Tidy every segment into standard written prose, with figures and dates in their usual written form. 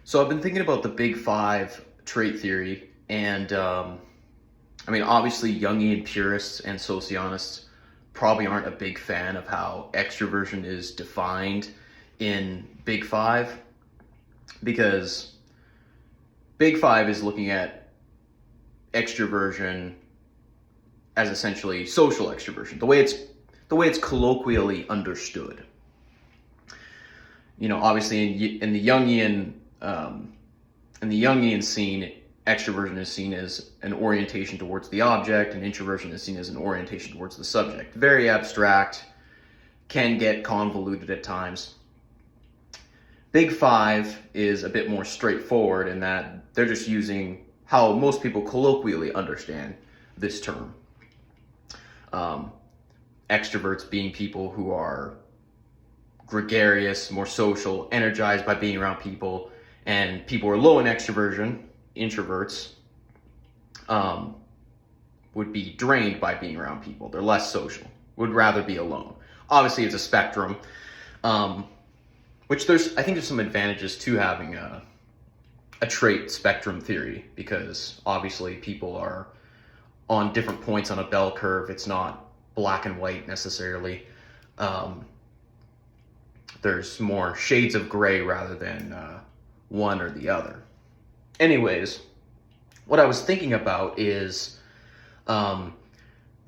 So I've been thinking about the big five trait theory, and obviously Jungian purists and socionists probably aren't a big fan of how extroversion is defined in big five, because big five is looking at extroversion as essentially social extroversion, the way it's colloquially understood. Obviously in the Jungian scene, extroversion is seen as an orientation towards the object, and introversion is seen as an orientation towards the subject. Very abstract, can get convoluted at times. Big Five is a bit more straightforward in that they're just using how most people colloquially understand this term. Extroverts being people who are gregarious, more social, energized by being around people, and people who are low in extroversion, introverts, would be drained by being around people. They're less social, would rather be alone. Obviously, it's a spectrum, which I think there's some advantages to having a trait spectrum theory, because obviously people are on different points on a bell curve. It's not black and white necessarily. There's more shades of gray rather than one or the other. Anyways, what I was thinking about is the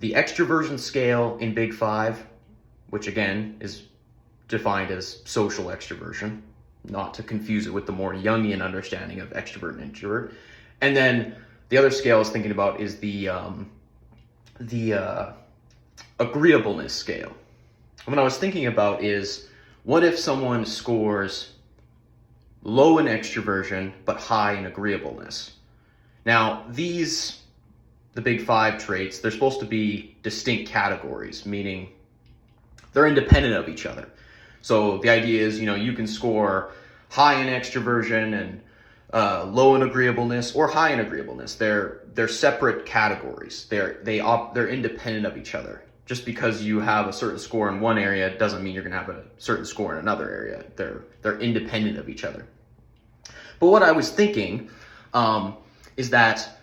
extroversion scale in Big Five, which again is defined as social extroversion, not to confuse it with the more Jungian understanding of extrovert and introvert. And then the other scale I was thinking about is the agreeableness scale. What I was thinking about is, what if someone scores low in extroversion but high in agreeableness? Now, the big five traits, they're supposed to be distinct categories, meaning they're independent of each other. So the idea is, you can score high in extroversion and low in agreeableness, or high in agreeableness. They're separate categories. They're independent of each other. Just because you have a certain score in one area doesn't mean you're going to have a certain score in another area. They're independent of each other. But what I was thinking is that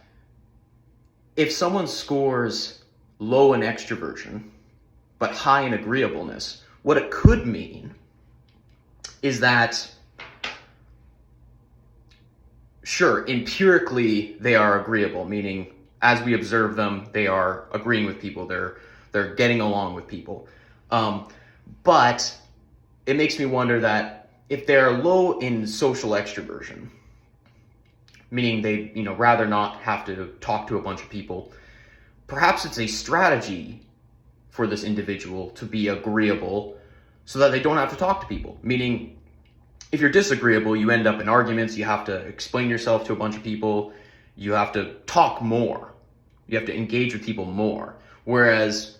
if someone scores low in extroversion but high in agreeableness, what it could mean is that, sure, empirically they are agreeable, meaning as we observe them, they are agreeing with people. They're getting along with people. But it makes me wonder that if they're low in social extroversion, meaning they, rather not have to talk to a bunch of people, perhaps it's a strategy for this individual to be agreeable so that they don't have to talk to people. Meaning, if you're disagreeable, you end up in arguments, you have to explain yourself to a bunch of people, you have to talk more, you have to engage with people more. Whereas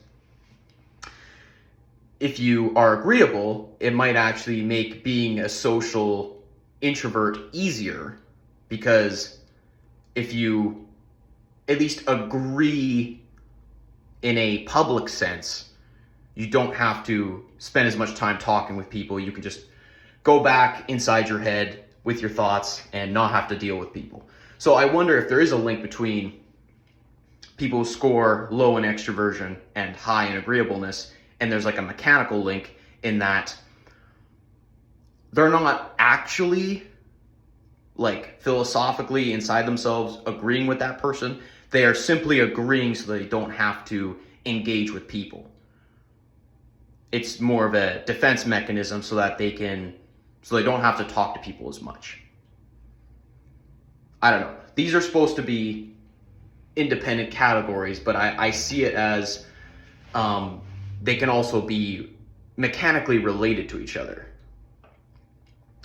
if you are agreeable, it might actually make being a social introvert easier, because if you at least agree in a public sense, you don't have to spend as much time talking with people. You can just go back inside your head with your thoughts and not have to deal with people. So I wonder if there is a link between people who score low in extroversion and high in agreeableness, and there's like a mechanical link in that they're not actually, like, philosophically inside themselves agreeing with that person. They are simply agreeing so they don't have to engage with people. It's more of a defense mechanism so they don't have to talk to people as much. I don't know. These are supposed to be independent categories, but I see it as they can also be mechanically related to each other.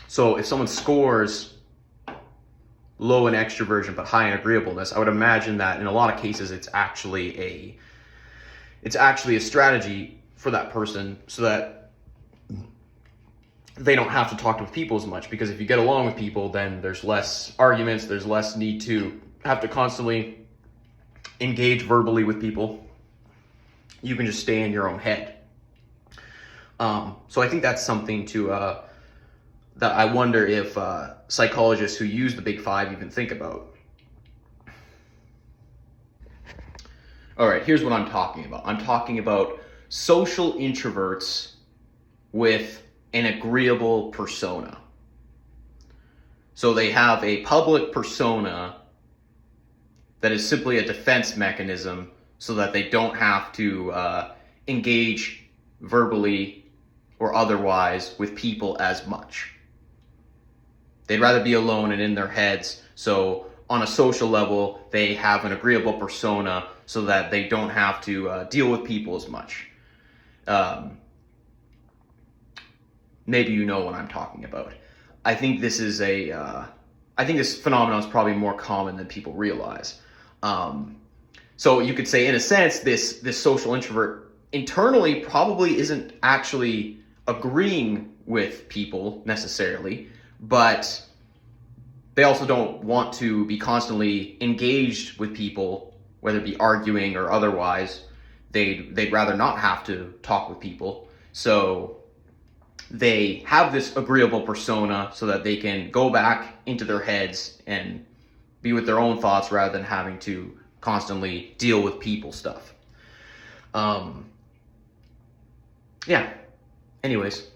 So if someone scores low in extroversion but high in agreeableness, I would imagine that in a lot of cases it's actually a strategy for that person so that they don't have to talk to people as much, because if you get along with people, then there's less arguments, there's less need to have to constantly engage verbally with people. You can just stay in your own head. So I think that's something that I wonder if psychologists who use the Big Five even think about. All right, here's what I'm talking about. I'm talking about social introverts with an agreeable persona. So they have a public persona that is simply a defense mechanism so that they don't have to engage verbally or otherwise with people as much. They'd rather be alone and in their heads, so on a social level, they have an agreeable persona so that they don't have to deal with people as much. Maybe you know what I'm talking about. I think this is I think this phenomenon is probably more common than people realize. So you could say, in a sense, this social introvert internally probably isn't actually agreeing with people necessarily, but they also don't want to be constantly engaged with people, whether it be arguing or otherwise. They'd rather not have to talk with people. So they have this agreeable persona so that they can go back into their heads and be with their own thoughts rather than having to constantly deal with people stuff. Yeah. Anyways,